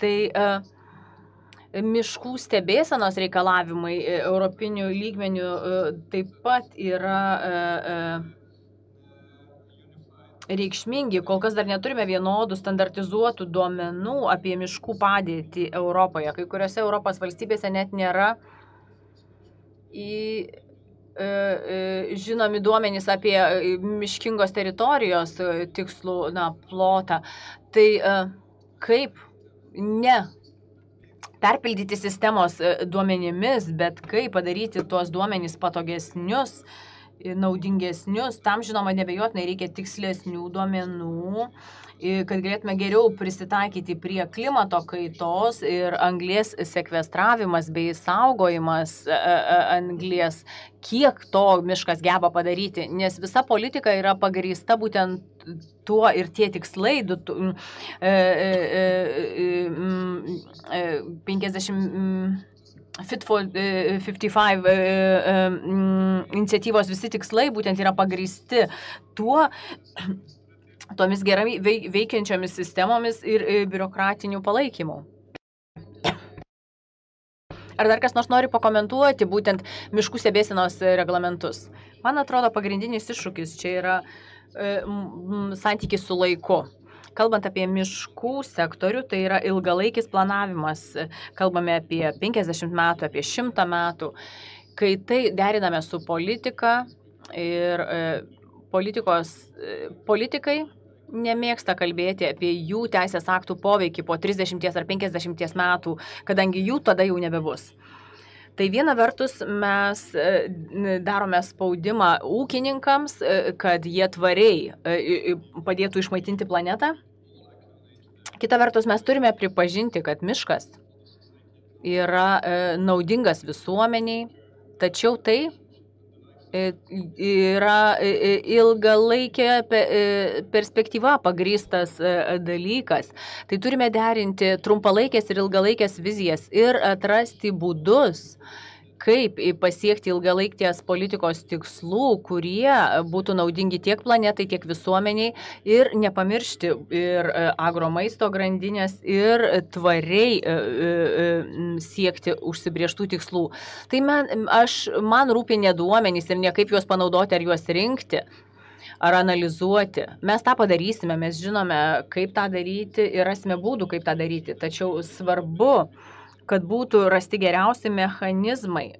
S1: Tai miškų stebėsenos reikalavimai europinių lygmenių taip pat yra reikšmingi. Kol kas dar neturime vienodų standartizuotų duomenų apie miškų padėtį Europoje. Kai kuriuose Europos valstybėse net nėra žinomi duomenys apie miškingos teritorijos tikslų plotą. Tai kaip ne perpildyti sistemos duomenimis, bet kaip padaryti tuos duomenys patogesnius, naudingesnius, tam žinoma nebejotinai reikia tikslesnių duomenų, kad galėtume geriau prisitaikyti prie klimato kaitos ir anglies sekvestravimas bei saugojimas anglies, kiek to miškas geba padaryti, nes visa politika yra pagrįsta būtent tuo ir tie tikslai 50 Fit for 55 iniciatyvos visi tikslai būtent yra pagrįsti tomis gerai veikiančiomis sistemomis ir biurokratinių palaikymų. Ar dar kas nors nori pakomentuoti būtent miškų stebėsenos reglamentus? Man atrodo, pagrindinis iššūkis čia yra santykis su laiku. Kalbant apie miškų sektorių, tai yra ilgalaikis planavimas. Kalbame apie 50 metų, apie 100 metų. Kai tai deriname su politika ir politikai nemėgsta kalbėti apie jų teisės aktų poveikį po 30 ar 50 metų, kadangi jų tada jau nebebus. Tai viena vertus mes darome spaudimą ūkininkams, kad jie tvariai padėtų išmaitinti planetą. Kita vertus mes turime pripažinti, kad miškas yra naudingas visuomeniai, tačiau tai yra ilgalaikė perspektyva pagrįstas dalykas. Tai turime derinti trumpalaikės ir ilgalaikės vizijas ir atrasti būdus, kaip pasiekti ilgalaikės politikos tikslų, kurie būtų naudingi tiek planetai, tiek visuomeniai ir nepamiršti ir agromaisto grandinės ir tvariai siekti užsibrieštų tikslų. Tai man rūpi ne duomenys ir ne kaip juos panaudoti ar juos rinkti ar analizuoti. Mes tą padarysime, mes žinome, kaip tą daryti ir rasime būdų, kaip tą daryti. Tačiau svarbu, kad būtų rasti geriausi mechanizmai,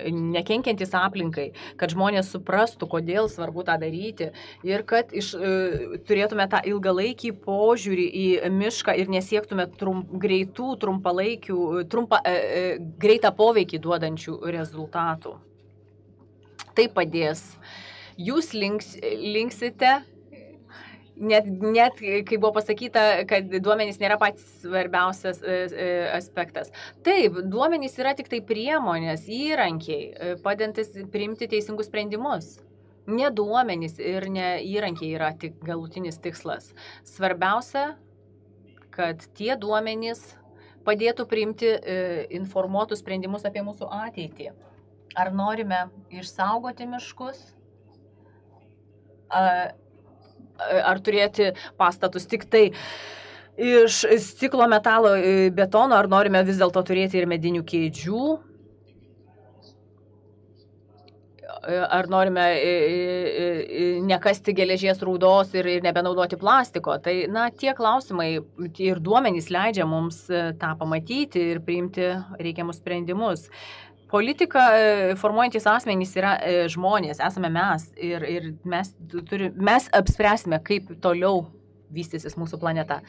S1: nekenkiantis aplinkai, kad žmonės suprastų, kodėl svarbu tą daryti ir kad turėtume tą ilgalaikį požiūrį į mišką ir nesiektume greitą poveikį duodančių rezultatų. Tai padės. Jūs linksite. Net kai buvo pasakyta, kad duomenys nėra pats svarbiausias aspektas. Taip, duomenys yra tik tai priemonės, įrankiai, padedantis priimti teisingus sprendimus. Ne duomenys ir ne įrankiai yra tik galutinis tikslas. Svarbiausia, kad tie duomenys padėtų priimti informuotus sprendimus apie mūsų ateitį. Ar norime išsaugoti miškus? Ar turėti pastatus tik tai iš stiklo, metalo, betono, ar norime vis dėlto turėti ir medinių kėdžių, ar norime nekasti geležies rūdos ir nebenaudoti plastiko. Tai, tie klausimai ir duomenys leidžia mums tą pamatyti ir priimti reikiamus sprendimus. Politika formuojantis asmenys yra žmonės, esame mes ir mes apspręsime, kaip toliau vystysis mūsų planeta.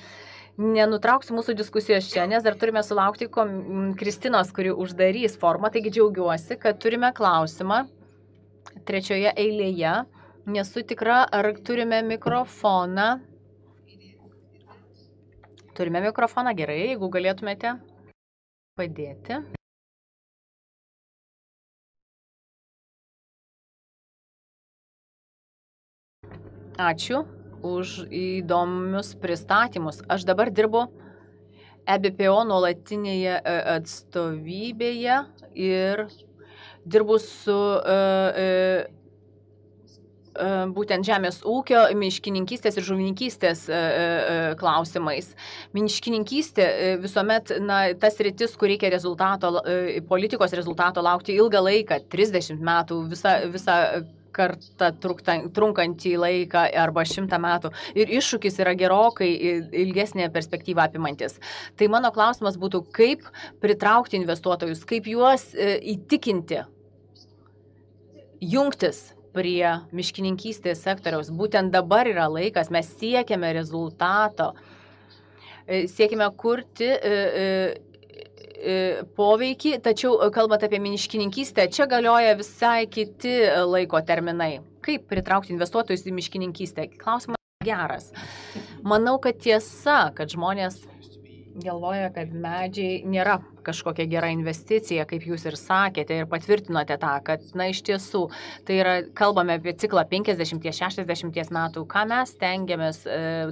S1: Nenutrauksiu mūsų diskusijos čia, nes dar turime sulaukti Kristinos, kuri uždarys formą, taigi džiaugiuosi, kad turime klausimą trečioje eilėje. Nesu tikra, ar turime mikrofoną. Turime mikrofoną, gerai, jeigu galėtumėte padėti. Ačiū už įdomius pristatymus. Aš dabar dirbu EBPO nuolatinėje atstovybėje ir dirbu su būtent žemės ūkio, miškininkystės ir žuvininkystės klausimais. Miškininkystė visuomet tas sritis, kur reikia politikos rezultato laukti ilgą laiką, 30 metų, visą kartą trunkantį laiką arba 100 metų. Ir iššūkis yra gerokai ilgesnė perspektyva apimantis. Tai mano klausimas būtų, kaip pritraukti investuotojus, kaip juos įtikinti, jungtis prie miškininkystės sektoriaus. Būtent dabar yra laikas, mes siekiame rezultato, siekime kurti poveikį, tačiau kalbant apie miškininkystę, čia galioja visai kiti laiko terminai. Kaip pritraukti investuotojus į miškininkystę? Klausimas geras. Manau, kad tiesa, kad žmonės galvoja, kad medžiai nėra kažkokia gera investicija, kaip jūs ir sakėte ir patvirtinote tą, kad, na, iš tiesų, tai yra, kalbame apie ciklą 50-60 metų, ką mes stengiamės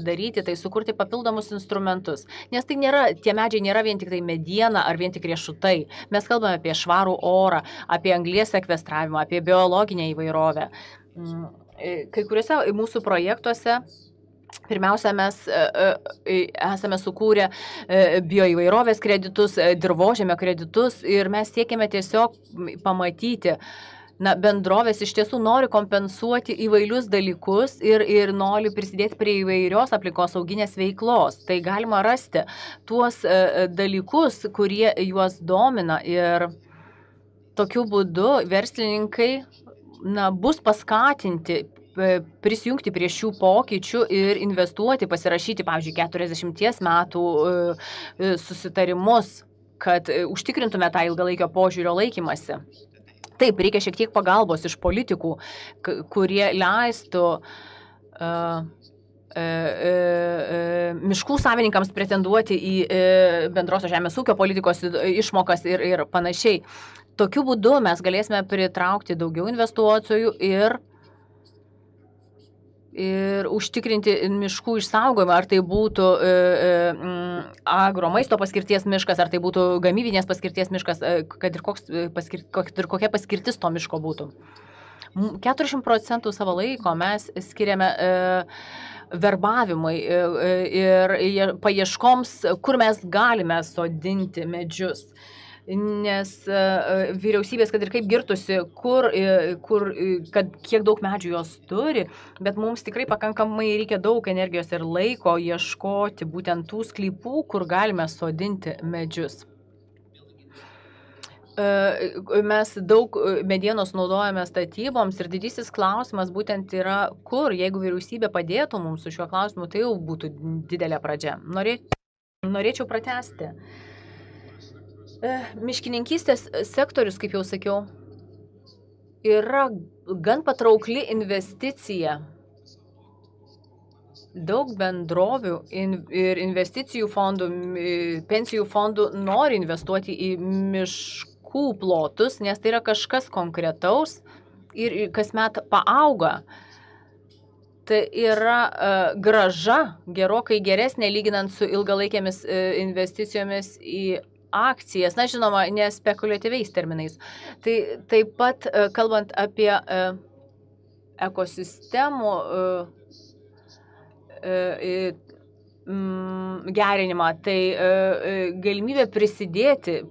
S1: daryti, tai sukurti papildomus instrumentus, nes tai nėra, tie medžiai nėra vien tik tai mediena ar vien tik riešutai, mes kalbame apie švarų orą, apie anglies sekvestravimą, apie biologinę įvairovę. Kai kuriuose mūsų projektuose pirmiausia, mes esame sukūrę bioįvairovės kreditus, dirvožėmio kreditus ir mes siekiame tiesiog pamatyti, na, bendrovės iš tiesų nori kompensuoti įvairius dalykus ir nori prisidėti prie įvairios aplinkosauginės veiklos. Tai galima rasti tuos dalykus, kurie juos domina ir tokiu būdu verslininkai, na, bus paskatinti prisijungti prie šių pokyčių ir investuoti, pasirašyti, pavyzdžiui, 40 metų susitarimus, kad užtikrintume tą ilgalaikio požiūrio laikymasi. Taip, reikia šiek tiek pagalbos iš politikų, kurie leistų miškų savininkams pretenduoti į bendrosios žemės ūkio politikos išmokas ir panašiai. Tokiu būdu mes galėsime pritraukti daugiau investuotojų ir užtikrinti miškų išsaugojimą, ar tai būtų agro maisto paskirties miškas, ar tai būtų gamybinės paskirties miškas, kad ir kokia paskirtis to miško būtų. 40% savo laiko mes skiriame verbavimui ir paieškoms, kur mes galime sodinti medžius. Nes vyriausybės, kad ir kaip girtusi, kad kiek daug medžių jos turi, bet mums tikrai pakankamai reikia daug energijos ir laiko ieškoti būtent tų sklypų, kur galime sodinti medžius. Mes daug medienos naudojame statyboms ir didysis klausimas būtent yra, kur, jeigu vyriausybė padėtų mums su šiuo klausimu, tai jau būtų didelė pradžia. Norėčiau pratęsti. Miškininkystės sektorius, kaip jau sakiau, yra gan patraukli investicija. Daug bendrovių ir investicijų fondų, pensijų fondų nori investuoti į miškų plotus, nes tai yra kažkas konkretaus ir kasmet paauga. Tai yra grąža gerokai geresnė lyginant su ilgalaikėmis investicijomis į akcijas, na, žinoma, ne spekuliatyviais terminais. Tai taip pat, kalbant apie ekosistemų gerinimą, tai galimybė prisidėti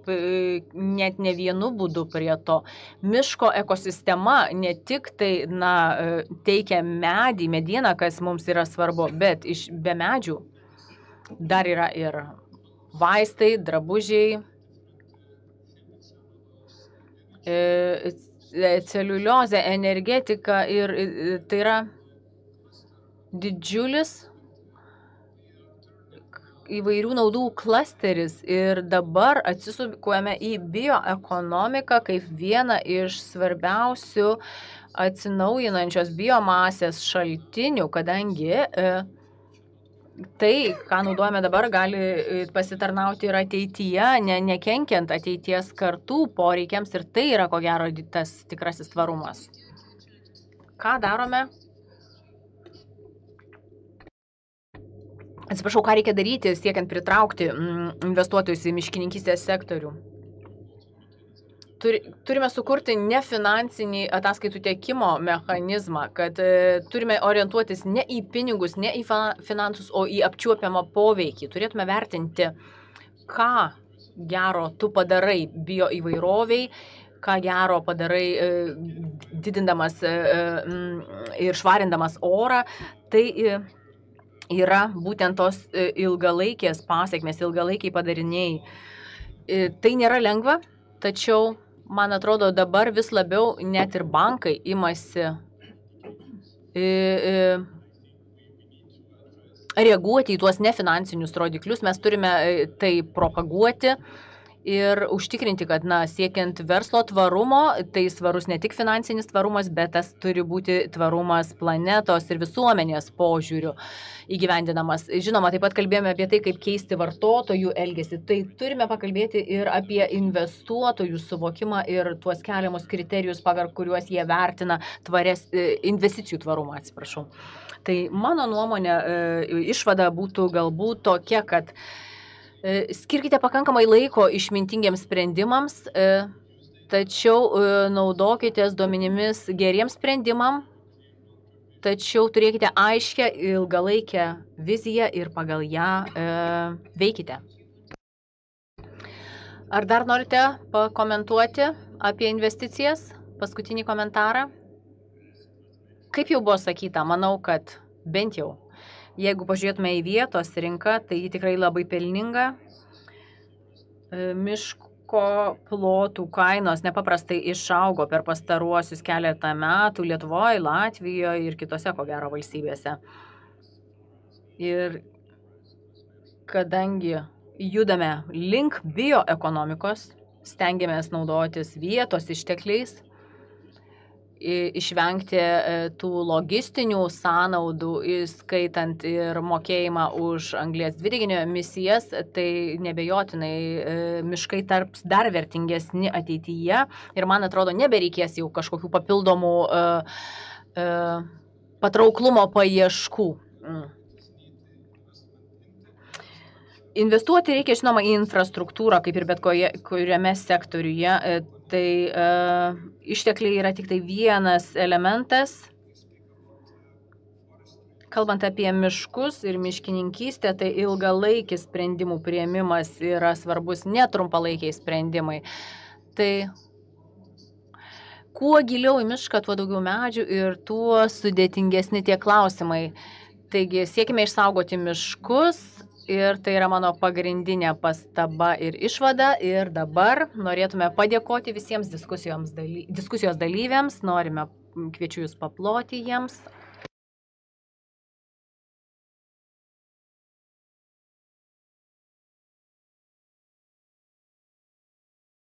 S1: net ne vienu būdu prie to. Miško ekosistema ne tik tai, na, teikia medieną, kas mums yra svarbu, bet be medžių dar yra ir vaistai, drabužiai, celiuliozė, energetika ir tai yra didžiulis įvairių naudų klasteris ir dabar atsisukame į bioekonomiką kaip vieną iš svarbiausių atsinaujinančios biomasės šaltinių, kadangi tai, ką naudojame dabar, gali pasitarnauti ir ateityje, nekenkiant ateities kartų poreikiams ir tai yra, ko gero, tas tikrasis tvarumas. Ką darome? Atsiprašau, ką reikia daryti, siekiant pritraukti investuotojus į miškininkystės sektorių? Turime sukurti nefinansinį ataskaitų tiekimo mechanizmą, kad turime orientuotis ne į pinigus, ne į finansus, o į apčiuopiamą poveikį. Turėtume vertinti, ką gero tu padarai bioįvairoviai, ką gero padarai didindamas ir švarindamas orą. Tai yra būtent tos ilgalaikės pasekmės, ilgalaikiai padariniai. Tai nėra lengva, tačiau man atrodo, dabar vis labiau net ir bankai imasi reaguoti į tuos nefinansinius rodiklius. Mes turime tai propaguoti ir užtikrinti, kad, siekiant verslo tvarumo, tai svarus ne tik finansinis tvarumas, bet tas turi būti tvarumas planetos ir visuomenės požiūrių įgyvendinamas. Žinoma, taip pat kalbėjome apie tai, kaip keisti vartotojų elgesį. Tai turime pakalbėti ir apie investuotojų suvokimą ir tuos keliamus kriterijus, pagal kuriuos jie vertina investicijų tvarumą, atsiprašau. Tai mano nuomonė, išvada būtų galbūt tokia, kad skirkite pakankamai laiko išmintingiems sprendimams, tačiau naudokitės duomenimis geriems sprendimam, tačiau turėkite aiškę ilgalaikę viziją ir pagal ją veikite. Ar dar norite pakomentuoti apie investicijas? Paskutinį komentarą. Kaip jau buvo sakyta, manau, kad bent jau jeigu pažiūrėtume į vietos rinką, tai ji tikrai labai pelninga. Miško plotų kainos nepaprastai išaugo per pastaruosius keletą metų Lietuvoje, Latvijoje ir kitose, ko gero, valstybėse. Ir kadangi judame link bioekonomikos, stengiamės naudotis vietos ištekliais, išvengti tų logistinių sąnaudų, įskaitant ir mokėjimą už anglies dvideginio emisijas, tai nebejotinai miškai taps dar vertingesni ateityje ir man atrodo nebereikės jau kažkokių papildomų patrauklumo paieškų. Investuoti reikia, žinoma, į infrastruktūrą, kaip ir bet kuriame sektoriuje. Tai ištekliai yra tik tai vienas elementas. Kalbant apie miškus ir miškininkystę, tai ilgalaikis sprendimų priėmimas yra svarbus, netrumpalaikiai sprendimai. Tai kuo giliau į mišką, tuo daugiau medžių ir tuo sudėtingesni tie klausimai. Taigi siekime išsaugoti miškus. Ir tai yra mano pagrindinė pastaba ir išvada. Ir dabar norėtume padėkoti visiems diskusijos dalyviams. Kviečiu jūs paploti jiems.